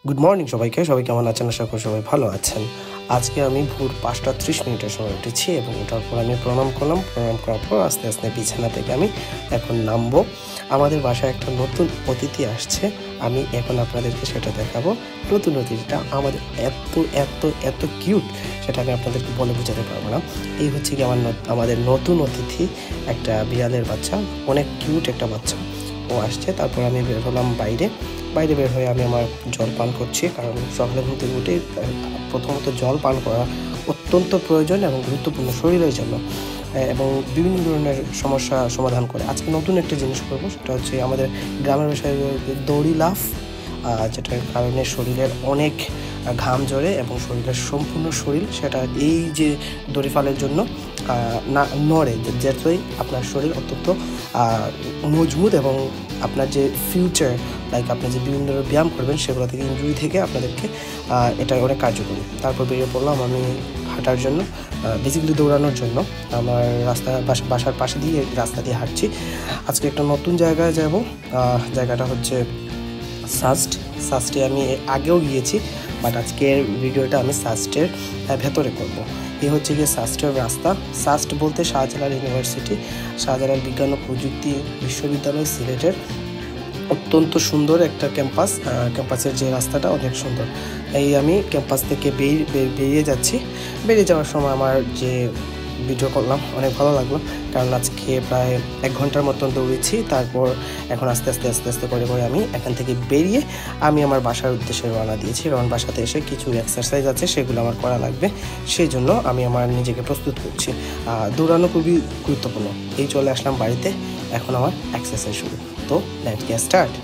Good morning সবাইকে কেমন আছেন? আশা করি সবাই ভালো আছেন। আজকে আমি ভোর 5:30 সময় উঠেছি এবং ওঠার পর আমি প্রণাম করলাম। প্রণাম করার পর আস্তে আস্তে বিছানা থেকে আমি এখন নামবো। আমাদের বাসায় একটা নতুন অতিথি আসছে, আমি এখন আপনাদেরকে সেটা দেখাবো। নতুন অতিথিটা আমাদের এত এত এত কিউট, সেটা আমি আপনাদেরকে বলে বোঝাতে পারবো না। এই হচ্ছে কি আমাদের নতুন অতিথি, একটা বিড়ালের বাচ্চা, অনেক কিউট একটা বাচ্চা। ও আসছে। তারপর আমি বের হলাম বাইরে বের হয়ে আমি আমার জল পান করছি, কারণ সকালে ঘুম থেকে উঠে প্রথমত জল পান করা অত্যন্ত প্রয়োজন এবং গুরুত্বপূর্ণ শরীরের জন্য, এবং বিভিন্ন ধরনের সমস্যা সমাধান করে। আজকে নতুন একটা জিনিস করবো, সেটা হচ্ছে আমাদের গ্রামের ভাষায় দড়ি লাফ, যেটার কারণে শরীরের অনেক ঘাম ঝরে এবং শরীরের সম্পূর্ণ শরীর সেটা এই যে দড়ি ফালের জন্য না নড়ে, যাতেই আপনার শরীর অত্যন্ত মজবুত এবং আপনার যে ফিউচার আপনি যে বিভিন্ন ধরনের ব্যায়াম করবেন সেগুলো থেকে ইনজুরি থেকে আপনাদেরকে এটা অনেক কার্যকরী। তারপর বেরিয়ে পড়লাম আমি হাঁটার জন্য, বেসিক্যালি দৌড়ানোর জন্য। আমার বাসার পাশে দিয়ে রাস্তা দিয়ে হাঁটছি। আজকে একটা নতুন জায়গায় যাব, জায়গাটা হচ্ছে সাস্টে আমি আগেও গিয়েছি, বাট আজকের ভিডিওটা আমি সাস্টের ভেতরে করব। এই হচ্ছে গিয়ে সাস্টের রাস্তা। সাস্ট বলতে শাহজালাল ইউনিভার্সিটি, শাহজালাল বিজ্ঞান ও প্রযুক্তি বিশ্ববিদ্যালয়, সিলেটের অত্যন্ত সুন্দর একটা ক্যাম্পাসের যে রাস্তাটা অনেক সুন্দর। এই আমি ক্যাম্পাস থেকে বেরিয়ে যাচ্ছি। বেরিয়ে যাওয়ার সময় আমার যে ভিডিও করলাম অনেক ভালো লাগলো, কারণ আজকে প্রায় 1 ঘন্টার মতন দৌড়েছি। তারপর এখন আস্তে আস্তে করে আমি এখান থেকে বেরিয়ে আমি আমার বাসার উদ্দেশ্যে রওনা দিয়েছি। কারণ বাসাতে এসে কিছু এক্সারসাইজ আছে, সেগুলো আমার করা লাগবে, সেই জন্য আমি আমার নিজেকে প্রস্তুত করছি। দৌড়ানো খুবই গুরুত্বপূর্ণ। এই চলে আসলাম বাড়িতে, এখন আমার এক্সারসাইজ শুরু। তো লেটস গেট স্টার্ট।